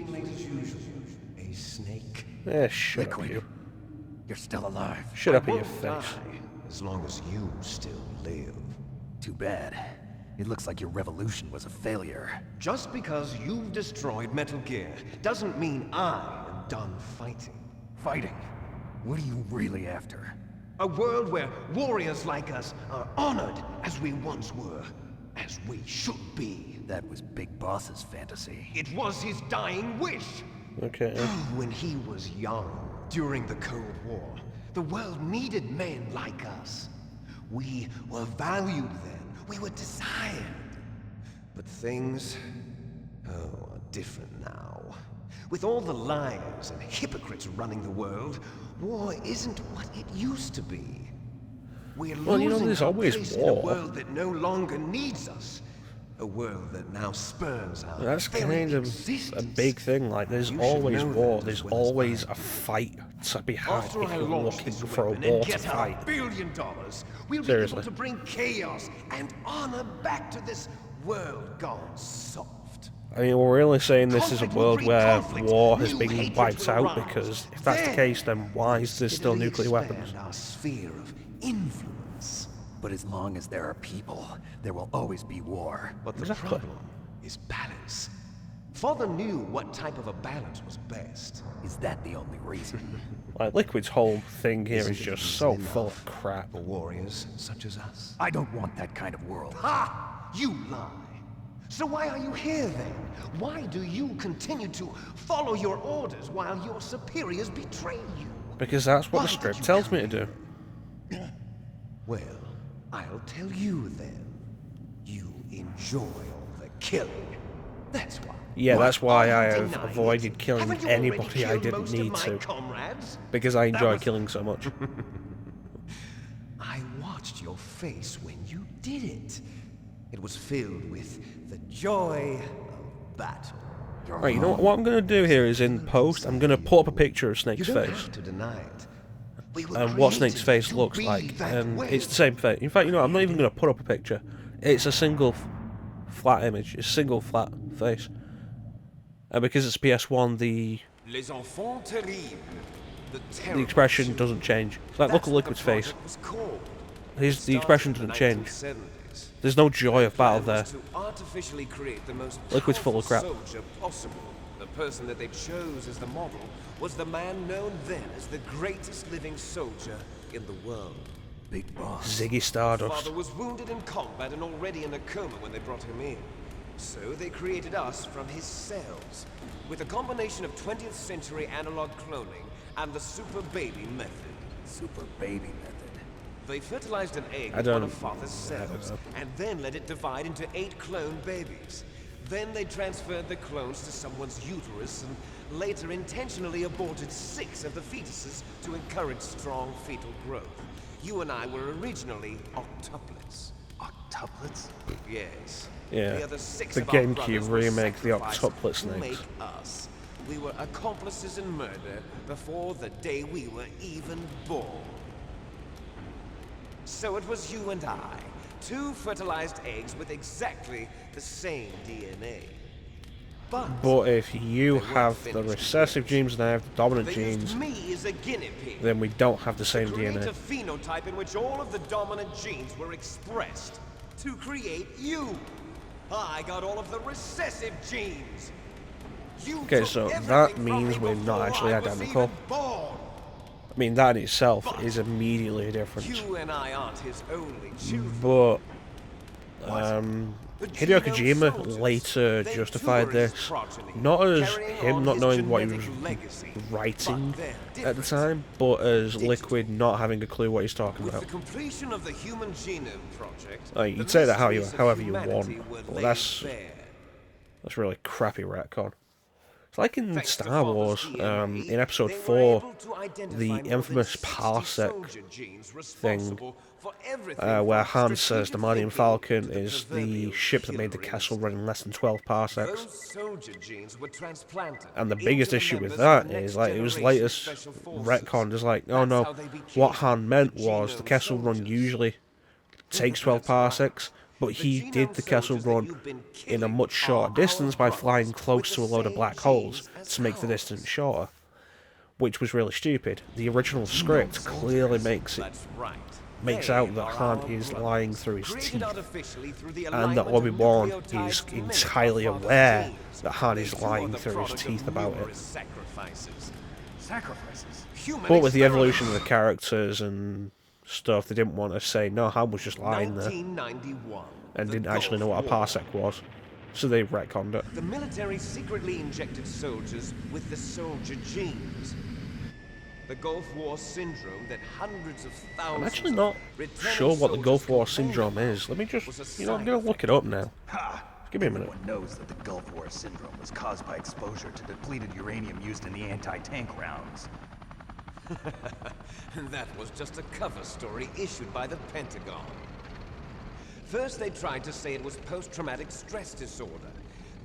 Sleeping late as usual. A snake. Yeah, shut up, you. You're still alive. Shut up in I your won't face. die as long as you still live. Too bad. It looks like your revolution was a failure. Just because you've destroyed Metal Gear doesn't mean I am done fighting. Fighting? What are you really after? A world where warriors like us are honored as we once were, as we should be. That was Big Boss's fantasy. It was his dying wish. Okay. When he was young, during the Cold War, the world needed men like us. We were valued then. We were desired. But things, are different now. With all the liars and hypocrites running the world, war isn't what it used to be. We're losing there's our always place war. in a world that no longer needs us. A world that now spurns our That's very kind of a existence. big thing. Like, there's You should always know war. that There's as well as always I. a fight to be had After if I you're launch looking this for a weapon war and to get our fight. $1 billion, we'll be Seriously. able to bring chaos and honor back to this world gone soft. I mean, we're really saying this is a Conflict will world breed where conflict. war has New been hatreds wiped will out, arise. because if that's the Then case, then why is there still steadily nuclear weapons? expand our sphere of influence. But as long as there are people, there will always be war. But the Exactly. problem is balance. Father knew what type of a balance was best. Is that the only reason? Like, Liquid's whole thing here is Isn't it just easy so enough full of crap. for warriors such as us? I don't want that kind of world. Ha! You lie. So why are you here then? Why do you continue to follow your orders while your superiors betray you? Because that's what Why the did script you tells come me to do. Well, I'll tell you then. You enjoy all the killing. That's why. Yeah, that's why Are I you have denying avoided it? killing Haven't you already anybody I killed didn't most need of my to. comrades? Because I That enjoy was- killing so much. I watched your face when you did it. It was filled with the joy of battle. Right, you know what I'm going to do here is in post, I'm going to put up a picture of You Snake's don't face. have to deny it. We were And what created Snake's face to looks be like. that And way. it's the same face. In fact, you know what, I'm not even going to put up a picture. It's a single flat image. It's a single flat face. And because it's PS1, the Les enfants terribles. the expression doesn't change. It's like, look at Liquid's face. The expression doesn't change. There's no joy of battle there. Liquid's full of crap. The person that they chose as the model was the man known then as the greatest living soldier in the world. Big Boss. Ziggy Stardust. Father was wounded in combat and already in a coma when they brought him in. So they created us from his cells, with a combination of 20th century analog cloning and the super baby method. Super baby method. They fertilized an egg I with don't- one of Father's cells, and then let it divide into 8 clone babies. Then they transferred the clones to someone's uterus and later intentionally aborted 6 of the fetuses to encourage strong fetal growth. You and I were originally octuplets. Octuplets? Yes. Yeah, The other 6 the of our GameCube brothers were remake, the sacrificed octuplet to snakes. make us. We were accomplices in murder before the day we were even born. So it was you and I, 2 fertilized eggs with exactly the same DNA. But if you weren't have the finished recessive yet. genes and I have the dominant They genes, used me as a guinea pig. then we don't have the same To create DNA. a phenotype in which all of the dominant genes were expressed. To create you. I got all of the recessive genes. You Okay, took so everything that from means me we're not before actually I was identical. even born. I mean, that in itself is immediately a difference. You and I aren't his only children. But The Hideo genome Kojima soldiers, later they justified too are his this, progeny, not as carrying him on not his knowing what he was genetic legacy. writing But they're at the different. time, but as Digital. Liquid not having a clue what he's talking With about. the completion of the Human Genome Project, Oh, you the can say that mysteries of however you humanity want, were but laid that's bare. really crappy retcon. It's like in Thanks to Star Father's Wars, DNA, in Episode they were 4, able to identify the more than infamous 60 parsec soldier genes thing, responsible for everything where from Han says the strategic Millennium thinking Falcon to the is the proverbial ship that made the killer castle instinct. run in less than 12 parsecs. Those soldier genes were transplanted And the into biggest the issue with members that of the is, next like, it was generation later special forces. retconned as like, oh That's no, how they became what Han meant the was the genome Kessel Run soldiers. usually takes 12 That's right. parsecs, but he did the Kessel Run in a much shorter distance by flying close to a load of black holes to make the distance shorter, which was really stupid. The original script clearly makes out that Han is lying through his teeth, and that Obi-Wan is entirely aware that Han is lying through his teeth about it. But with the evolution of the characters and stuff, they didn't want to say, no, Han was just lying there, and didn't actually know what a parsec was, so they retconned it. The military secretly injected soldiers with the soldier genes. The Gulf War syndrome that hundreds of thousands... I'm actually not sure what the Gulf War syndrome is. Let me just, I'm going to look it up now. Give me a minute. Everyone knows that the Gulf War syndrome was caused by exposure to depleted uranium used in the anti-tank rounds. That was just a cover story issued by the Pentagon. First they tried to say it was post-traumatic stress disorder,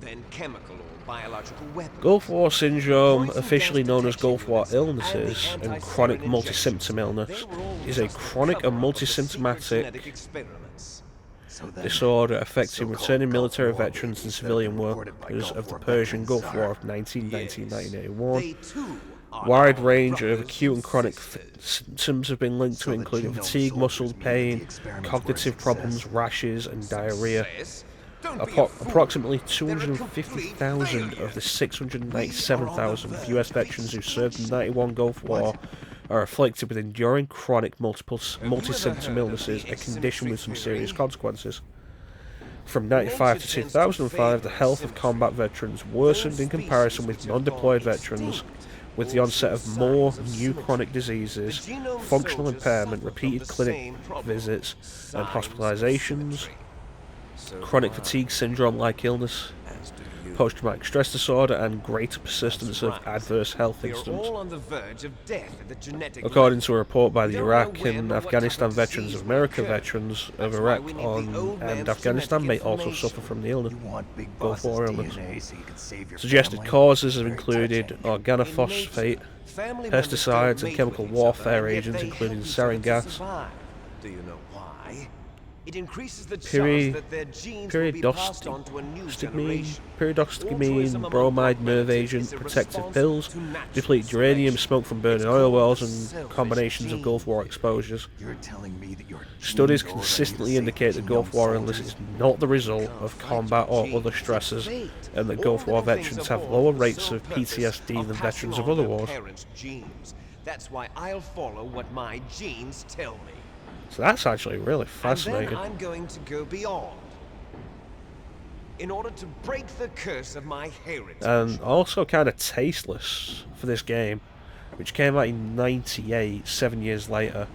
then chemical or biological weapons. Gulf War syndrome, officially known as Gulf War illnesses and chronic multi-symptom illness, is a chronic and multi-symptomatic disorder affecting returning military veterans and civilian workers of the Persian Gulf War of 1990-1981. Wide range of acute and chronic symptoms have been linked to, including fatigue, muscle pain, cognitive problems, rashes, and diarrhea. Approximately 250,000 of the 697,000 US veterans who served in the 91 Gulf War are afflicted with enduring chronic multi-symptom illnesses, a condition with some serious consequences. From 1995 to 2005, the health of combat veterans worsened in comparison with non-deployed veterans, with the onset of more new chronic diseases, functional impairment, repeated clinic visits and hospitalizations, chronic fatigue syndrome-like illness, post-traumatic stress disorder, and greater persistence of adverse health incidents. According to a report by the Iraq and Afghanistan Veterans of America veterans of Iraq and Afghanistan may also suffer from the illness, Gulf War illness. Suggested causes have included organophosphate, pesticides, and chemical warfare agents, including sarin gas. Do you know why? It increases the chance that their genes will be passed on to a new generation. Pyridostigmine, bromide, nerve agent, protective pills, depleted uranium, smoke from burning oil wells, and combinations of Gulf War exposures. Studies consistently indicate that Gulf War illness is not the result of combat or other stresses, and that Gulf War veterans have lower rates of PTSD than veterans of other wars. That's why I'll follow what my genes tell me. So that's actually really fascinating. And then I'm going to go beyond, in order to break the curse of my heritage. And also kind of tasteless for this game, which came out in '98, 7 years later,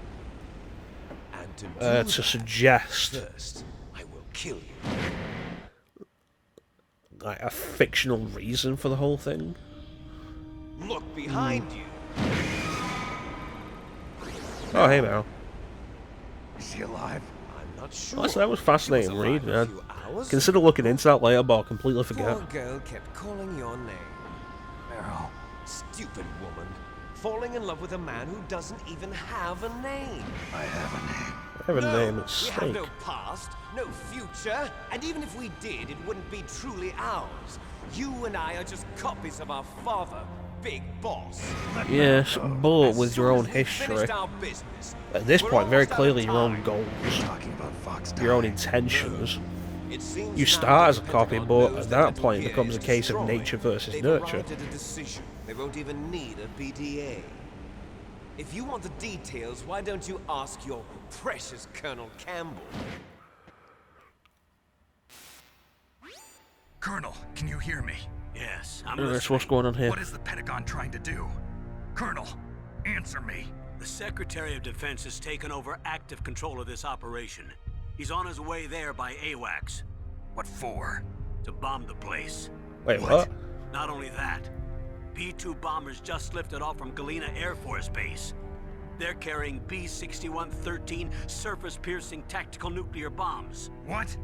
to suggest first, I will kill you. Like a fictional reason for the whole thing. Look behind you. Oh, hey, Mal. Is she alive? I'm not sure. Well, that was fascinating read, man. Consider looking into that later, but I'll completely forget. Poor girl kept calling your name. Meryl. Stupid woman. Falling in love with a man who doesn't even have a name. I have a name. I have a name, it's We Snake. have no past, no future, and even if we did, it wouldn't be truly ours. You and I are just copies of our father, Big Boss. Yes, but with your own history. At this point, very clearly your own goals, your own intentions. You start as a copy, but at that point it becomes a case of nature versus nurture. They won't even need a BDA. If you want the details, why don't you ask your precious Colonel Campbell? Colonel, can you hear me? Yes, I'm That's what's going on here. What is the Pentagon trying to do? Colonel, answer me. The Secretary of Defense has taken over active control of this operation. He's on his way there by AWACS. What for? To bomb the place. Wait, what? Not only that, B-2 bombers just lifted off from Galena Air Force Base. They're carrying B-61-13 surface-piercing tactical nuclear bombs. What?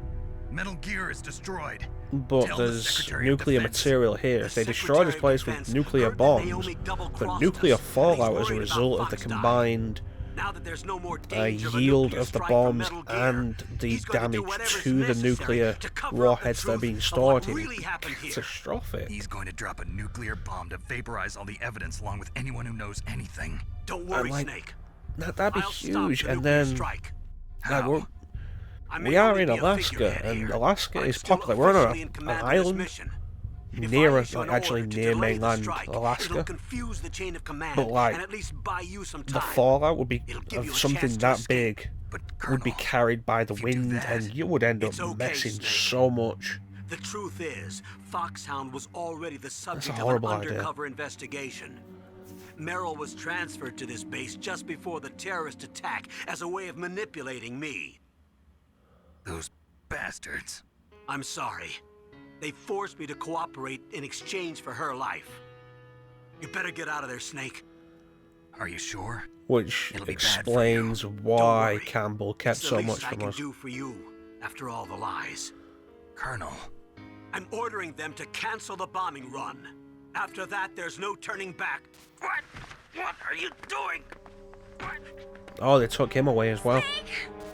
Metal Gear is destroyed. But there's nuclear material here. If they destroy this place with nuclear bombs, the nuclear fallout as a result of the combined Now that there's no more danger of a yield nuclear of the strike from bombs Metal Gear, and the he's going damage do whatever's to the necessary nuclear to cover up the warheads that are truth being of stored what here really is happened here. catastrophic. He's going to drop a nuclear bomb to vaporize all the evidence along with anyone who knows anything. Don't worry, like, Snake. That'd be I'll stop huge, the and nuclear then strike. like, I may we are only in be a Alaska, figurehead and here, Alaska but I'm is still popular. We're on officially in an command of this island mission. If near, I issue an actually order to near delay the mainland strike, it'll Alaska. confuse the chain of command But like, and at least buy you some the time. fallout would be It'll give you of a something chance to that escape. big But would be Colonel, carried by the if you do wind, that, and you would end up it's okay, messing Snake. so much. The truth is, Foxhound was already the subject of an horrible idea. undercover investigation. Merrill was transferred to this base just before the terrorist attack as a way of manipulating me. those bastards. I'm sorry. They forced me to cooperate in exchange for her life. You better get out of there, Snake. Are you sure? Which It'll be bad for explains you. why worry. Campbell kept It's the so least much I from can us. do for you after all the lies. Colonel, I'm ordering them to cancel the bombing run. After that, there's no turning back. What? What are you doing? What? Oh, they took him away as well.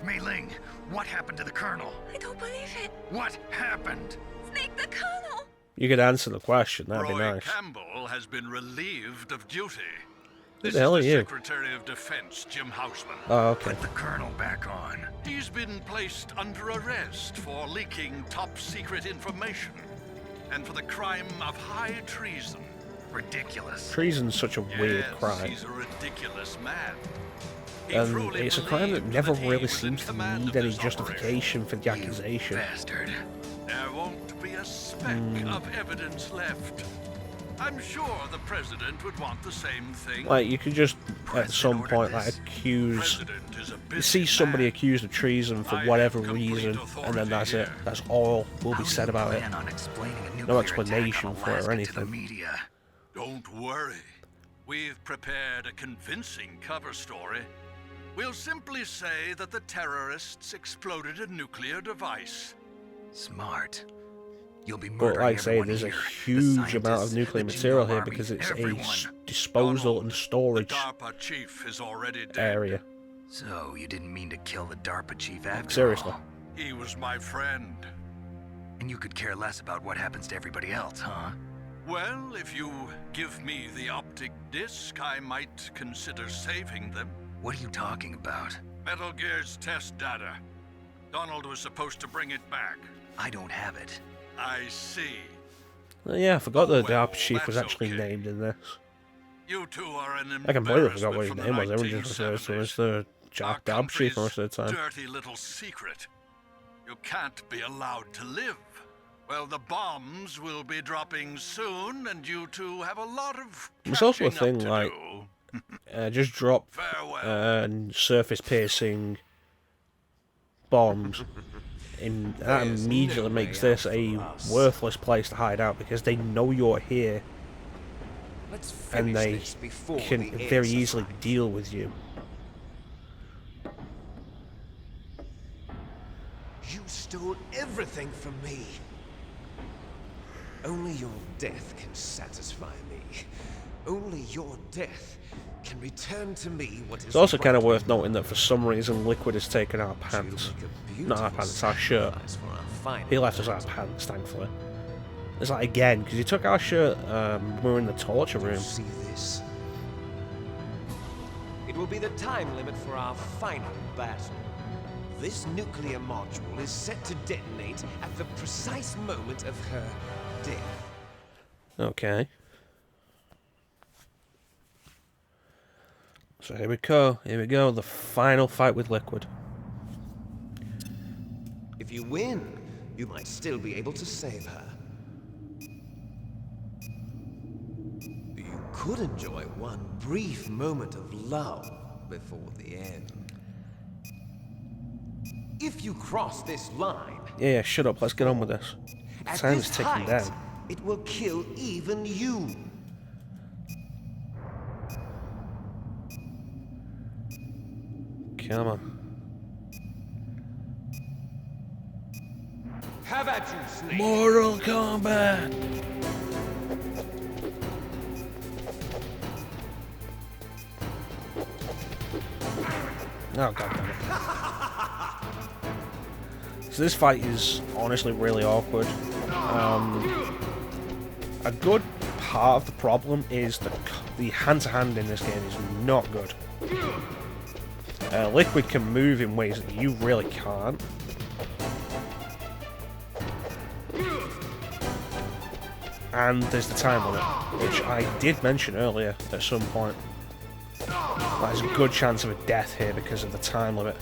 Mei Ling, what happened to the Colonel? I don't believe it. What happened? Snake the Colonel. You could answer the question, that'd be Roy nice. Campbell has been relieved of duty. Who This the hell is are the you? Secretary of Defense, Jim Houseman. Oh, okay. Put the Colonel back on. He's been placed under arrest for leaking top-secret information and for the crime of high treason. Ridiculous. Treason's such a weird Yes, crime. he's a ridiculous man. He And truly it's a crime that believed never he really was in seems to command need of any this operation. justification for the You accusation. bastard. There won't be a speck of evidence left. I'm sure the president would want the same thing. Like, you could just, at President some ordered point, like, this. accuse... President is a You see busy somebody man. accused of treason for I whatever have complete reason, and then authority that's it. here. That's all will How be do said you about it. plan on explaining a No nuclear explanation attack for it or on Alaska to the anything. media? Don't worry. We've prepared a convincing cover story. We'll simply say that the terrorists exploded a nuclear device. Smart. You'll be But murdering like I say, everyone there's a here. The huge amount scientists, of nuclear the material genome here army, because it's everyone. a disposal and The storage DARPA chief is already dead. area. So, you didn't mean to kill the DARPA chief after Seriously. all. He was my friend. And you could care less about what happens to everybody else, huh? Well, if you give me the optic disc, I might consider saving them. What are you talking about? Metal Gear's test data. Donald was supposed to bring it back. I don't have it. I see. Yeah, I forgot that the Well, DARPA chief was that's actually okay. named in this. You two are an I completely forgot what his embarrassment name was. from Everyone just refers to him as 1970s. the Our DARPA chief country's most of the time. dirty little secret. You can't be allowed to live. Well, the bombs will be dropping soon, and you two have a lot of There's also a catching up thing to like do. just drop Farewell. surface piercing bombs. And that There's immediately no makes way this out a for us. worthless place to hide out because they know you're here Let's and finish they this before can the very eggs easily arrive. deal with you. You stole everything from me. Only your death can satisfy me. Only your death can return to me what is It's also kind of rightfully worth noting that for some reason Liquid has taken our pants. Not our pants, our shirt. He left us our pants, thankfully. It's like again, because he took our shirt when we were in the torture room. See this? It will be the time limit for our final battle. This nuclear module is set to detonate at the precise moment of her death. Okay. So here we go, the final fight with Liquid. If you win, you might still be able to save her. You could enjoy one brief moment of love before the end. If you cross this line, Yeah, shut up, let's get on with this. at Time's this ticking height, down. it will kill even you. Come on. Have at you, Snake. Mortal Kombat! Oh, god damn it. So this fight is honestly really awkward. A good part of the problem is the hand-to-hand in this game is not good. Liquid can move in ways that you really can't. And there's the time limit, which I did mention earlier at some point. There's a good chance of a death here because of the time limit.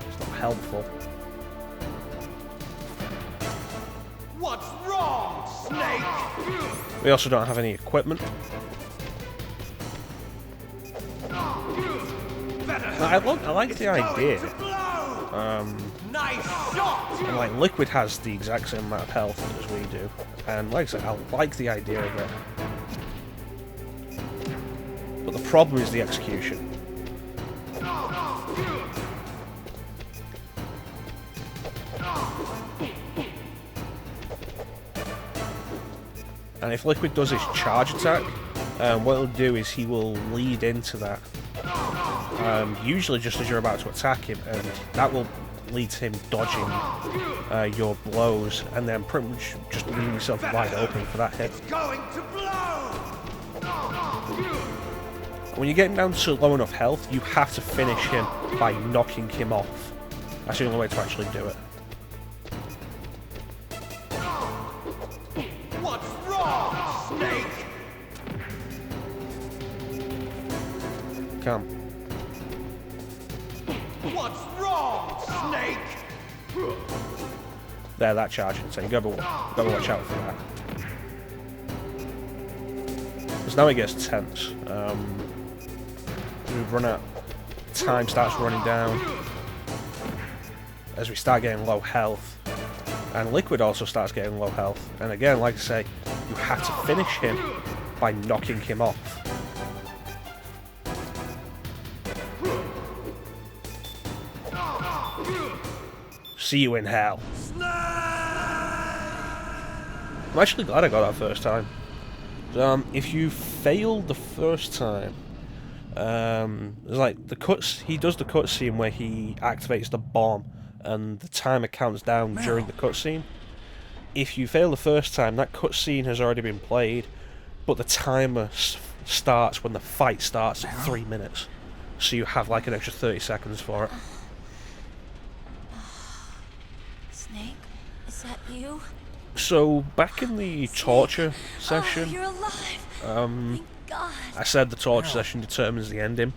It's not helpful. What's wrong, Snake? We also don't have any equipment. I like the idea. Nice shot! And like Liquid has the exact same amount of health as we do, and like I said, I like the idea of it. But the problem is the execution. And if Liquid does his charge attack, what he'll do is he will lead into that. Usually just as you're about to attack him, and that will lead to him dodging your blows, and then pretty much just leaving yourself wide open for that hit. It's going to blow! When you get him down to low enough health, you have to finish him by knocking him off. That's the only way to actually do it. What's wrong, Snake? Come. What's wrong, Snake? There, that charging, so you gotta watch out for that. Because now it gets tense. We run out. Time starts running down as we start getting low health, and Liquid also starts getting low health. And again, like I say, you have to finish him by knocking him off. See you in hell. I'm actually glad I got that first time. If you fail the first time, there's like he does the cutscene where he activates the bomb and the timer counts down during the cutscene. If you fail the first time, that cutscene has already been played, but the timer starts when the fight starts at 3 minutes. So you have like an extra 30 seconds for it. Snake, is that you? So back in the torture Oh, session, you're alive. Thank God. I said the torture session determines the ending.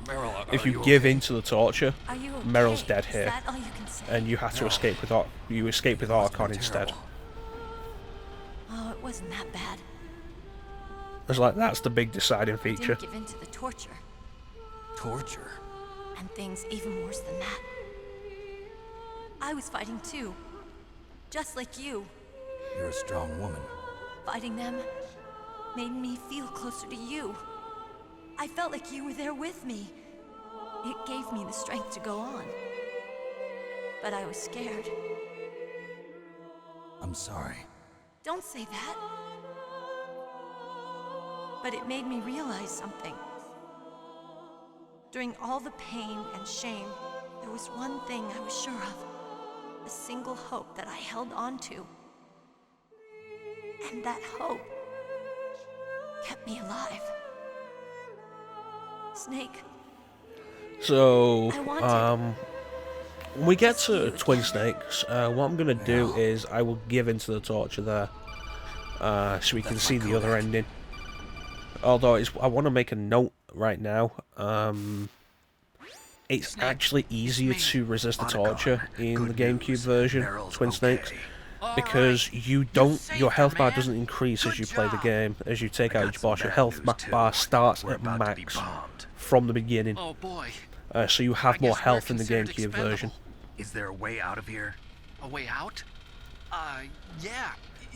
Meryl, If you give in to the torture, Are you okay? Meryl's dead Is here, that all you can say? and you have to escape with Archon instead. Oh, it wasn't that bad. It's like that's the big deciding I feature. didn't give in to the torture, Torture? and things even worse than that. I was fighting too, just like you. You're a strong woman. Fighting them made me feel closer to you. I felt like you were there with me. It gave me the strength to go on. But I was scared. I'm sorry. Don't say that. But it made me realize something. During all the pain and shame, there was one thing I was sure of. A single hope that I held on to. And that hope kept me alive. Snake. So, I wanted when we get to Twin Snakes, what I'm going to do is I will give into the torture there, so we can see the other ending. Although I want to make a note right now. It's actually easier to resist the torture in the GameCube version, Twin Snakes, because your health bar doesn't increase as you play the game. As you take out each boss, your health bar starts at max from the beginning. Oh boy. So you have more health in the GameCube version. Is there a way out of here? A way out? Yeah.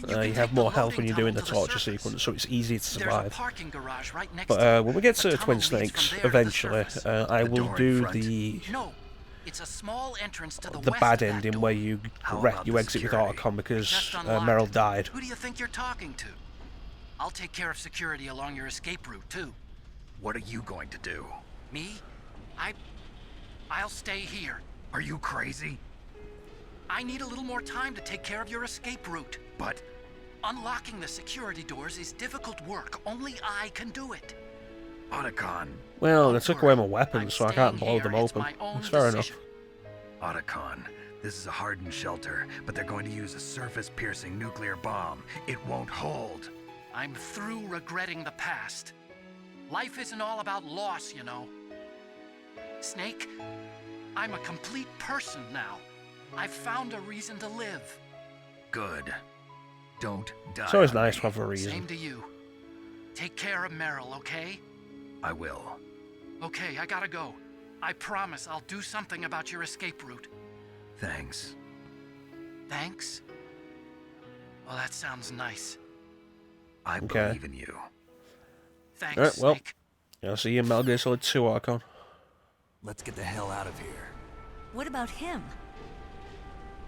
You have more health when you're doing the torture sequence, so it's easy to There's a survive. parking garage right next But when we get The to tunnel Twin leads Snakes, from there to the eventually, surface. I will door in do front. No, it's a small entrance to the the west bad of that ending door. where you How about the exit with security? Archon because Just unlocked Meryl it. died. Who do you think you're talking to? I'll take care of security along your escape route, too. What are you going to do? Me? I'll stay here. Are you crazy? I need a little more time to take care of your escape route. But Unlocking the security doors is difficult work. Only I can do it. Otacon. Well, they Don't took worry. away my weapons, I'm so I can't staying blow them here. It's open. my own It's fair enough. decision. Otacon, this is a hardened shelter, but they're going to use a surface-piercing nuclear bomb. It won't hold. I'm through regretting the past. Life isn't all about loss, you know. Snake, I'm a complete person now. I've found a reason to live. Good. Don't die. It's always on nice me. to have a reason. Same to you. Take care of Meryl, okay? I will. Okay, I gotta go. I promise I'll do something about your escape route. Thanks. Thanks? Well, that sounds nice. I Okay. believe in you. Thanks, Alright, well. Snake. I'll see you in Metal Gear Solid 2, Archon. Let's get the hell out of here. What about him?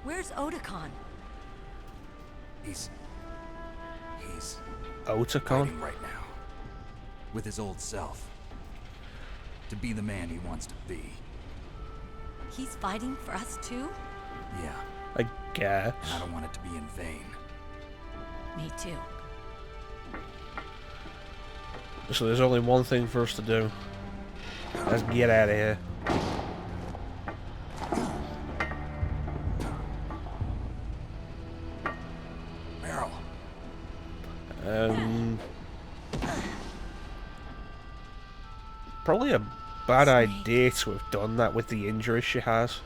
Where's Otacon? He's Otacon? fighting right now. With his old self. To be the man he wants to be. He's fighting for us too? Yeah, I guess. and I don't want it to be in vain. Me too. So there's only one thing for us to do. Let's get out of here. Meryl. Probably a bad idea to have done that with the injuries she has.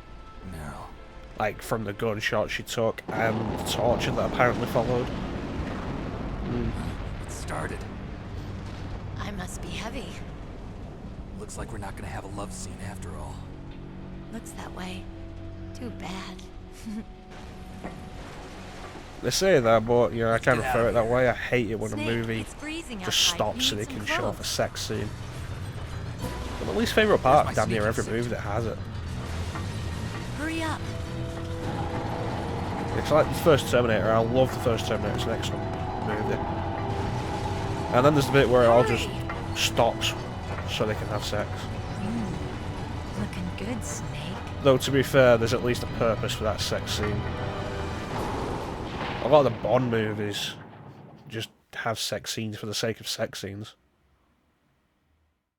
Meryl. Like, from the gunshot she took and the torture that apparently followed. It started. I must be heavy. Looks like we're not gonna have a love scene after all. Looks that way. Too bad. They say that, but, you know, I can't get refer out it of that here. way. I hate it when Snake, a movie it's freezing just outside. stops You so need they some can show off a clothes. sex scene. But my least favourite part my of damn near sneaking every suit? movie that has it. Hurry up. It's like the first Terminator. I love the first Terminator. It's an excellent movie. And then there's the bit where it all just Hurry. stops so they can have sex. Looking good, Snake. Though, to be fair, there's at least a purpose for that sex scene. A lot of the Bond movies just have sex scenes for the sake of sex scenes.